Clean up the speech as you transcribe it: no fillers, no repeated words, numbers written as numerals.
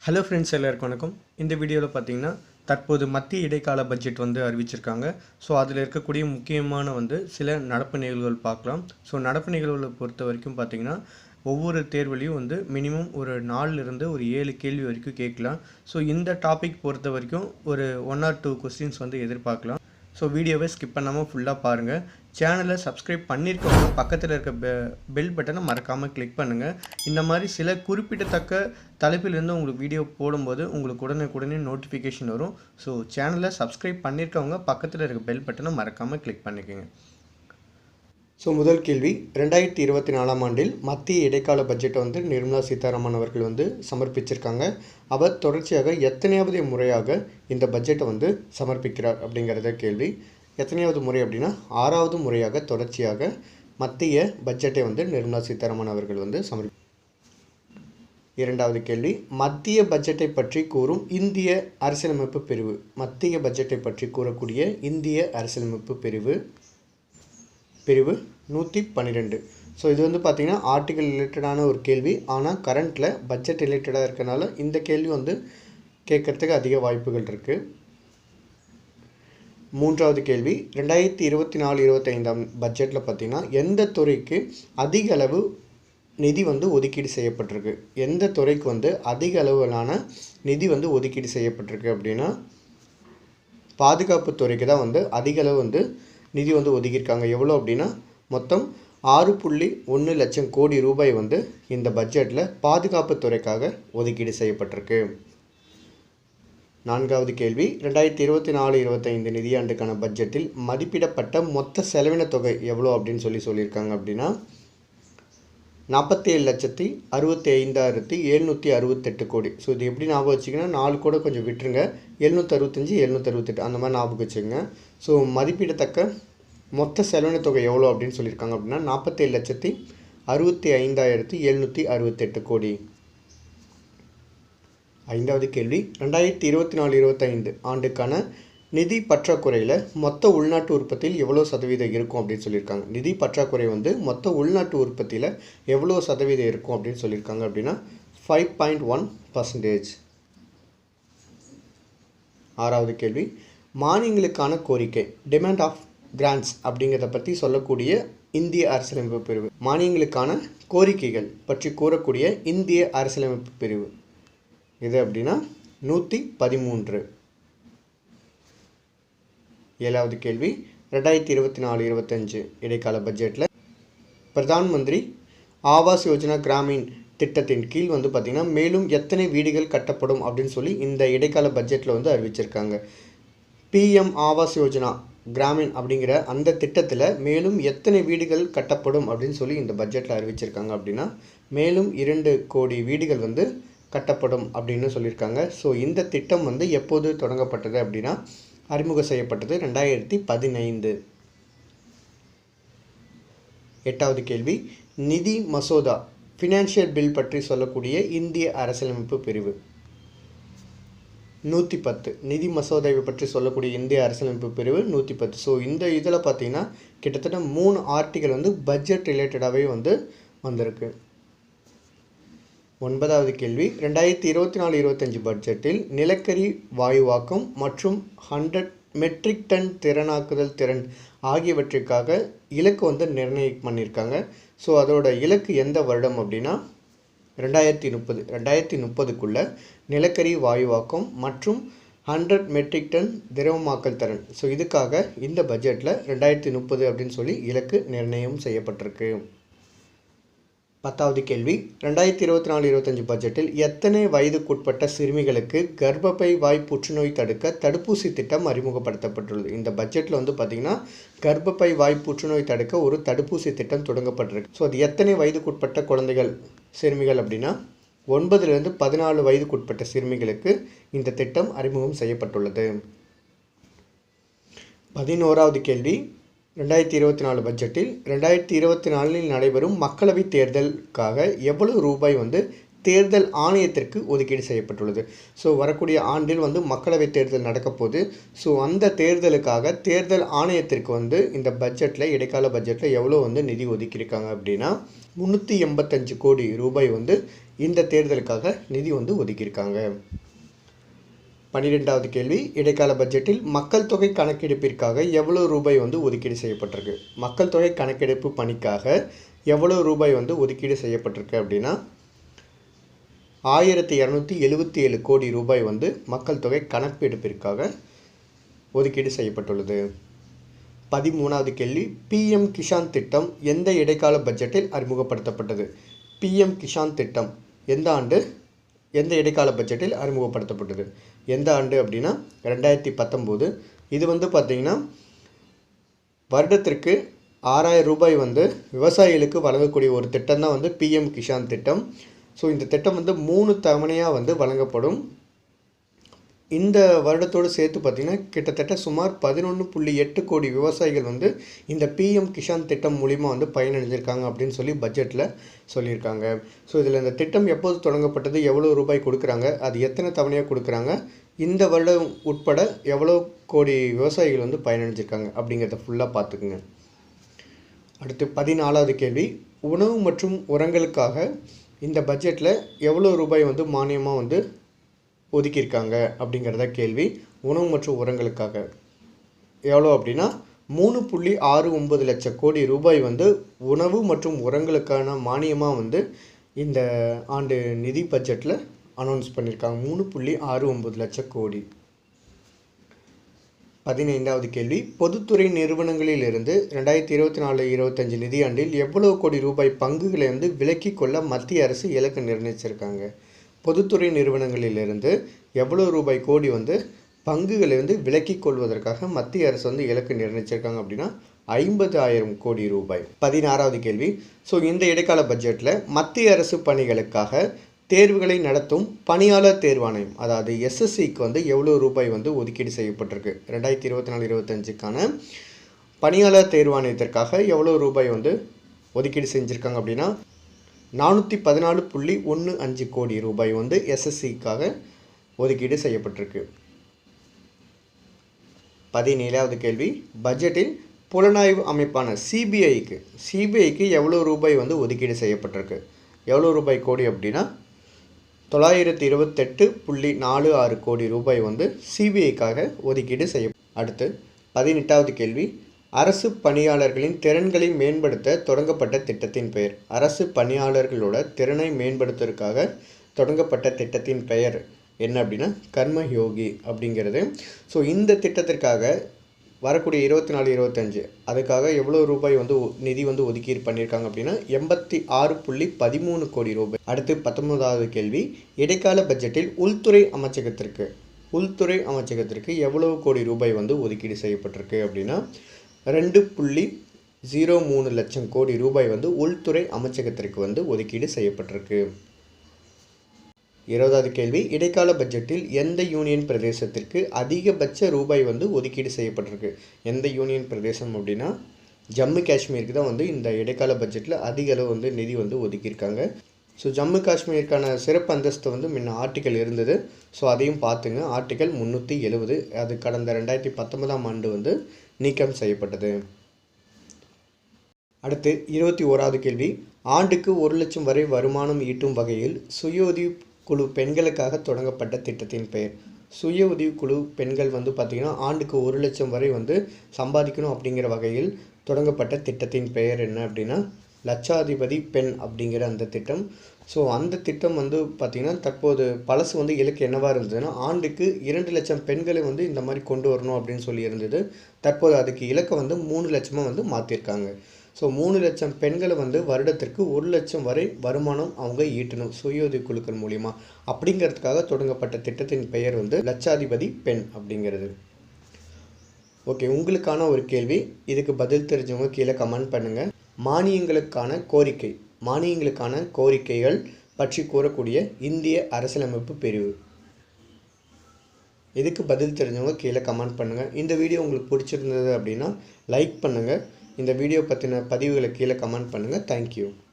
Hello friends, எல்லாருக்கும் வணக்கம். இந்த வீடியோவில் பார்த்தீங்கன்னா தற்போது மத்திய இடைக்கால பட்ஜெட் அறிவிச்சிருக்காங்க. ஸோ அதில் இருக்கக்கூடிய முக்கியமான சில நடப்பு நிகழ்வுகள் பார்க்கலாம். ஸோ நடப்பு நிகழ்வுகளை பொறுத்த வரைக்கும் பார்த்தீங்கன்னா ஒவ்வொரு தேர்வுலையும் மினிமம் ஒரு 4லிருந்து ஒரு 7 கேள்வி வரைக்கும் கேட்கலாம். ஸோ இந்த டாபிக் பொறுத்த வரைக்கும் ஒரு 1 or 2 கொஸ்டின்ஸ் எதிர்பார்க்கலாம். ஸோ வீடியோவை ஸ்கிப் பண்ணாமல் ஃபுல்லாக பாருங்கள். சேனலை சப்ஸ்கிரைப் பண்ணியிருக்கவங்க பக்கத்தில் இருக்க பெல் பட்டனை மறக்காமல் கிளிக் பண்ணுங்கள். இந்த மாதிரி சில குறிப்பிடத்தக்க தலைப்பிலிருந்து உங்களுக்கு வீடியோ போடும்போது உங்களுக்கு உடனே நோட்டிஃபிகேஷன் வரும். ஸோ சேனலை சப்ஸ்கிரைப் பண்ணியிருக்கவங்க பக்கத்தில் இருக்க பெல் பட்டனை மறக்காமல் கிளிக் பண்ணிக்கோங்க. ஸோ முதல் கேள்வி, 2024ஆம் ஆண்டில் மத்திய இடைக்கால பட்ஜெட்டை நிர்மலா சீதாராமன் அவர்கள் சமர்ப்பிச்சிருக்காங்க. அவர் தொடர்ச்சியாக எத்தனையாவது முறையாக இந்த பட்ஜெட்டை சமர்ப்பிக்கிறார் அப்படிங்கிறத கேள்வி. எத்தனையாவது முறை அப்படின்னா 6வது முறையாக தொடர்ச்சியாக மத்திய பட்ஜெட்டை நிர்மலா சீதாராமன் அவர்கள் இரண்டாவது கேள்வி, மத்திய பட்ஜெட்டை பற்றி கூறும் இந்திய அரசியலமைப்பு பிரிவு. மத்திய பட்ஜெட்டை பற்றி கூறக்கூடிய இந்திய அரசியலமைப்பு பிரிவு 112. ஸோ இது பார்த்திங்கன்னா ஆர்டிகல் ரிலேட்டடான ஒரு கேள்வி. ஆனால் கரண்ட்டில் பட்ஜெட் ரிலேட்டடாக இருக்கனால இந்த கேள்வி கேட்குறதுக்கு அதிக வாய்ப்புகள் இருக்குது. மூன்றாவது கேள்வி, 2024-25ஆம் பட்ஜெட்டில் பார்த்திங்கன்னா எந்த துறைக்கு அதிக அளவு நிதி ஒதுக்கீடு செய்யப்பட்டிருக்கு? எந்த துறைக்கு அதிக அளவிலான நிதி ஒதுக்கீடு செய்யப்பட்டிருக்கு அப்படின்னா பாதுகாப்பு துறைக்கு தான் அதிக அளவு நிதி ஒதுக்கியிருக்காங்க. எவ்வளோ அப்படின்னா மொத்தம் 6.1 லட்சம் கோடி ரூபாய் இந்த பட்ஜெட்டில் பாதுகாப்பு துறைக்காக ஒதுக்கீடு செய்யப்பட்டிருக்கு. நான்காவது கேள்வி, 2024-25 நிதியாண்டுக்கான பட்ஜெட்டில் மதிப்பிடப்பட்ட மொத்த செலவின தொகை எவ்வளோ அப்படின்னு சொல்லியிருக்காங்க அப்படின்னா 47,65,768 கோடி. ஸோ இது எப்படி ஞாபகம் வச்சிங்கன்னா 4 கூட கொஞ்சம் விட்டுருங்க, 765 768 அந்த மாதிரி ஞாபகம் வச்சுங்க. ஸோ மதிப்பிடத்தக்க மொத்த செலவின தொகை எவ்வளோ அப்படின்னு சொல்லியிருக்காங்க அப்படின்னா 47,65,768 கோடி. ஐந்தாவது கேள்வி, 2024-25 ஆண்டுக்கான நிதி பற்றாக்குறையில் மொத்த உள்நாட்டு உற்பத்தியில் எவ்வளோ சதவீதம் இருக்கும் அப்படின்னு சொல்லியிருக்காங்க. நிதி பற்றாக்குறை மொத்த உள்நாட்டு உற்பத்தியில் எவ்வளோ சதவீதம் இருக்கும் அப்படின்னு சொல்லியிருக்காங்க அப்படின்னா 5.1%. ஆறாவது கேள்வி, மானியங்களுக்கான கோரிக்கை டிமாண்ட் ஆஃப் கிராண்ட்ஸ் அப்படிங்கிறத பற்றி சொல்லக்கூடிய இந்திய அரசியலமைப்பு பிரிவு. மானியங்களுக்கான கோரிக்கைகள் பற்றி கூறக்கூடிய இந்திய அரசியலமைப்பு பிரிவு இது அப்படின்னா 113. ஏழாவது கேள்வி, 2024-25 இடைக்கால பட்ஜெட்டில் பிரதான் மந்திரி ஆவாஸ் யோஜனா கிராமீன் திட்டத்தின் கீழ் பார்த்திங்கன்னா மேலும் எத்தனை வீடுகள் கட்டப்படும் அப்படின்னு சொல்லி இந்த இடைக்கால பட்ஜெட்டில் அறிவிச்சிருக்காங்க. PM ஆவாஸ் யோஜனா கிராமீன் அப்படிங்கிற அந்த திட்டத்தில் மேலும் எத்தனை வீடுகள் கட்டப்படும் அப்படின்னு சொல்லி இந்த பட்ஜெட்டில் அறிவிச்சிருக்காங்க அப்படின்னா மேலும் 2 கோடி வீடுகள் கட்டப்படும் அப்படின்னு சொல்லியிருக்காங்க. ஸோ இந்த திட்டம் எப்போது தொடங்கப்பட்டது அப்படின்னா அறிமுகம் செய்யப்பட்டது 2015. எட்டாவது கேள்வி, நிதி மசோதா ஃபினான்ஷியல் பில் பற்றி சொல்லக்கூடிய இந்திய அரசியலமைப்பு பிரிவு 110. நிதி மசோதாவை பற்றி சொல்லக்கூடிய இந்திய அரசியலமைப்பு பிரிவு 110. ஸோ இந்த இதில் பார்த்தீங்கன்னா கிட்டத்தட்ட 3 ஆர்டிகல் பட்ஜெட் ரிலேட்டடாகவே வந்திருக்கு. ஒன்பதாவது கேள்வி, 2024-25 பட்ஜெட்டில் நிலக்கரி வாயுவாக்கம் மற்றும் 100 மெட்ரிக் டன் திறனாக்குதல் திறன் ஆகியவற்றிற்காக இலக்கு நிர்ணயம் பண்ணியிருக்காங்க. ஸோ அதோட இலக்கு எந்த வருடம் அப்படின்னா 2030க்குள்ள நிலக்கரி வாயுவாக்கம் மற்றும் 100 மெட்ரிக் டன் திரவமாக்கல் திறன். ஸோ இதுக்காக இந்த பட்ஜெட்டில் 2030 அப்படின்னு சொல்லி இலக்கு நிர்ணயம் செய்யப்பட்டிருக்கு. 10வது கேள்வி, 2024-25 பட்ஜெட்டில் எத்தனை வயதுக்குட்பட்ட சிறுமிகளுக்கு கர்ப்பப்பை வாய் புற்றுநோய் தடுக்க தடுப்பூசி திட்டம் அறிமுகப்படுத்தப்பட்டுள்ளது? இந்த பட்ஜெட்டில் பார்த்திங்கன்னா கர்ப்பப்பை வாய் புற்றுநோய் தடுக்க ஒரு தடுப்பூசி திட்டம் தொடங்கப்பட்டிருக்கு. ஸோ அது எத்தனை வயதுக்குட்பட்ட குழந்தைகள் சிறுமிகள் அப்படின்னா 9லிருந்து 14 வயதுக்குட்பட்ட சிறுமிகளுக்கு இந்த திட்டம் அறிமுகம் செய்யப்பட்டுள்ளது. 11வது கேள்வி, 2024 பட்ஜெட்டில் 2024 நடைபெறும் மக்களவைத் தேர்தலுக்காக எவ்வளவு ரூபாய் தேர்தல் ஆணையத்திற்கு ஒதுக்கீடு செய்யப்பட்டுள்ளது? ஸோ வரக்கூடிய ஆண்டில் மக்களவைத் தேர்தல் நடக்கப்போகுது. ஸோ அந்த தேர்தலுக்காக தேர்தல் ஆணையத்திற்கு இந்த பட்ஜெட்டில் இடைக்கால பட்ஜெட்டில் எவ்வளோ நிதி ஒதுக்கியிருக்காங்க அப்படின்னா 385 கோடி ரூபாய் இந்த தேர்தலுக்காக நிதி வந்து ஒதுக்கியிருக்காங்க. 12வது கேள்வி, இடைக்கால பட்ஜெட்டில் மக்கள் தொகை கணக்கெடுப்பிற்காக எவ்வளவு ரூபாய் வந்து ஒதுக்கீடு செய்யப்பட்டிருக்கு? மக்கள் தொகை கணக்கெடுப்பு பணிக்காக எவ்வளவு ரூபாய் வந்து ஒதுக்கீடு செய்யப்பட்டிருக்கு அப்படின்னா 1277 கோடி ரூபாய் வந்து மக்கள் தொகை கணக்கெடுப்பிற்காக ஒதுக்கீடு செய்யப்பட்டுள்ளது. 13வது கேள்வி, பிஎம் கிஷான் திட்டம் எந்த இடைக்கால பட்ஜெட்டில் அறிமுகப்படுத்தப்பட்டது? பிஎம் கிஷான் திட்டம் எந்த இடைக்கால பட்ஜெட்டில் அறிமுகப்படுத்தப்பட்டது? எந்த ஆண்டு அப்படின்னா 2019. இது வந்து பார்த்திங்கன்னா வருடத்திற்கு 6000 ரூபாய் வந்து விவசாயிகளுக்கு வழங்கக்கூடிய ஒரு திட்டம் தான் வந்து பிஎம் கிஷான் திட்டம். ஸோ இந்த திட்டம் வந்து 3 தவணையாக வந்து வழங்கப்படும். இந்த வருடத்தோடு சேர்த்து பார்த்திங்கன்னா கிட்டத்தட்ட சுமார் 11.8 கோடி விவசாயிகள் வந்து இந்த பிஎம் கிஷான் திட்டம் மூலிமா வந்து பயனடைஞ்சிருக்காங்க அப்படின்னு சொல்லி பட்ஜெட்டில் சொல்லியிருக்காங்க. ஸோ இதில் இந்த திட்டம் எப்போது தொடங்கப்பட்டது, எவ்வளோ ரூபாய் கொடுக்குறாங்க, அது எத்தனை தவணையாக கொடுக்குறாங்க, இந்த வருடம் உட்பட எவ்வளோ கோடி விவசாயிகள் வந்து பயனடைஞ்சிருக்காங்க அப்படிங்கிறத ஃபுல்லாக பார்த்துக்குங்க. அடுத்து 14வது கேள்வி, உணவு மற்றும் உரங்களுக்காக இந்த பட்ஜெட்டில் எவ்வளோ ரூபாய் வந்து மானியமாக வந்து ஒதுக்கியிருக்காங்க அப்படிங்கிறத கேள்வி. உணவு மற்றும் உரங்களுக்காக எவ்வளோ அப்படின்னா 3.69 லட்சம் கோடி ரூபாய் வந்து உணவு மற்றும் உரங்களுக்கான மானியமாக வந்து இந்த ஆண்டு நிதி பட்ஜெட்டில் அனௌன்ஸ் பண்ணியிருக்காங்க. 3.69 லட்சம் கோடி. 15வது கேள்வி, பொதுத்துறை நிறுவனங்களிலிருந்து 2024-25 நிதியாண்டில் எவ்வளவு கோடி ரூபாய் பங்குகளை வந்து விலக்கி கொள்ள மத்திய அரசு இலக்கு நிர்ணயிச்சிருக்காங்க? பொதுத்துறை நிறுவனங்களிலிருந்து எவ்வளவு ரூபாய் கோடி வந்து பங்குகளை வந்து விலக்கி கொள்வதற்காக மத்திய அரசு வந்து இலக்கு நிர்ணயிச்சிருக்காங்க அப்படின்னா 50,000 கோடி ரூபாய். 16வது கேள்வி, ஸோ இந்த இடைக்கால பட்ஜெட்டில் மத்திய அரசு பணிகளுக்காக தேர்வுகளை நடத்தும் பணியாளர் தேர்வாணையம் அதாவது எஸ்எஸ்சிக்கு வந்து எவ்வளோ ரூபாய் வந்து ஒதுக்கீடு செய்யப்பட்டிருக்கு? 2024-25க்கான பணியாளர் தேர்வாணையத்திற்காக எவ்வளோ ரூபாய் வந்து ஒதுக்கீடு செஞ்சுருக்காங்க அப்படின்னா 414.15 கோடி ரூபாய் வந்து எஸ்எஸ்சிக்காக ஒதுக்கீடு செய்யப்பட்டிருக்கு. 17வது கேள்வி, பட்ஜெட்டில் புலனாய்வு அமைப்பான சிபிஐக்கு எவ்வளோ ரூபாய் வந்து ஒதுக்கீடு செய்யப்பட்டிருக்கு? எவ்வளோ ரூபாய் கோடி அப்படின்னா 928.46 கோடி ரூபாய் வந்து சிபிஐக்காக ஒதுக்கீடு செய்ய. அடுத்து 18வது கேள்வி, அரசு பணியாளர்களின் திறன்களை மேம்படுத்த தொடங்கப்பட்ட திட்டத்தின் பெயர். அரசு பணியாளர்களோட திறனை மேம்படுத்துவதற்காக தொடங்கப்பட்ட திட்டத்தின் பெயர் என்ன அப்படின்னா கர்மயோகி அப்படிங்கிறது. ஸோ இந்த திட்டத்திற்காக வரக்கூடிய 24-25 அதுக்காக எவ்வளோ ரூபாய் வந்து நிதி வந்து ஒதுக்கீடு பண்ணியிருக்காங்க அப்படின்னா 86.13 கோடி ரூபாய். அடுத்து 19வது கேள்வி, இடைக்கால பட்ஜெட்டில் உள்துறை அமைச்சகத்திற்கு எவ்வளவு கோடி ரூபாய் வந்து ஒதுக்கீடு செய்யப்பட்டிருக்கு அப்படின்னா 2.03 லட்சம் கோடி ரூபாய் வந்து உள்துறை அமைச்சகத்திற்கு வந்து ஒதுக்கீடு செய்யப்பட்டிருக்கு. 20வது கேள்வி, இடைக்கால பட்ஜெட்டில் எந்த யூனியன் பிரதேசத்திற்கு அதிகபட்ச ரூபாய் வந்து ஒதுக்கீடு செய்யப்பட்டிருக்கு? எந்த யூனியன் பிரதேசம் அப்படின்னா ஜம்மு காஷ்மீருக்கு தான் வந்து இந்த இடைக்கால பட்ஜெட்டில் அதிக அளவு வந்து நிதி வந்து ஒதுக்கியிருக்காங்க. ஸோ ஜம்மு காஷ்மீருக்கான சிறப்பு அந்தஸ்து வந்து முன்ன ஆர்டிக்கல் இருந்தது. ஸோ அதையும் பார்த்துங்க. ஆர்டிக்கல் 370 அது கடந்த 2019ஆம் ஆண்டு வந்து நீக்கம் செய்யப்பட்டது. அடுத்து 21வது கேள்வி, ஆண்டுக்கு 1 லட்சம் வரை வருமானம் ஈட்டும் வகையில் சுய உதவி குழு பெண்களுக்காக தொடங்கப்பட்ட திட்டத்தின் பெயர். சுய உதவி குழு பெண்கள் வந்து பார்த்திங்கன்னா ஆண்டுக்கு 1 லட்சம் வரை வந்து சம்பாதிக்கணும் அப்படிங்கிற வகையில் தொடங்கப்பட்ட திட்டத்தின் பெயர் என்ன அப்படின்னா லட்சாதிபதி பெண் அப்படிங்கிற அந்த திட்டம். ஸோ அந்த திட்டம் வந்து பார்த்திங்கன்னா தற்போது பழசு வந்து இலக்கு என்னவாக இருந்ததுன்னா ஆண்டுக்கு 2 லட்சம் பெண்களை வந்து இந்த மாதிரி கொண்டு வரணும் அப்படின்னு சொல்லி இருந்தது. தற்போது அதுக்கு இலக்கை வந்து 3 லட்சமாக வந்து மாற்றிருக்காங்க. ஸோ 3 லட்சம் பெண்களை வந்து வருடத்திற்கு 1 லட்சம் வரை வருமானம் அவங்க ஈட்டணும் சுய உதவி குழுக்கள் மூலிமா அப்படிங்கிறதுக்காக தொடங்கப்பட்ட திட்டத்தின் பெயர் வந்து லட்சாதிபதி பெண் அப்படிங்கிறது. ஓகே, உங்களுக்கான ஒரு கேள்வி, இதுக்கு பதில் தெரிஞ்சவங்க கீழே கமெண்ட் பண்ணுங்கள். மானியங்களுக்கான கோரிக்கைகள் பற்றி கூறக்கூடிய இந்திய அரசியலமைப்பு பிரிவு. இதுக்கு பதில் தெரிஞ்சவங்க கீழே கமெண்ட் பண்ணுங்கள். இந்த வீடியோ உங்களுக்கு பிடிச்சிருந்தது அப்படின்னா லைக் பண்ணுங்கள். இந்த வீடியோ பற்றின பதிவுகளை கீழே கமெண்ட் பண்ணுங்கள். தேங்க்யூ.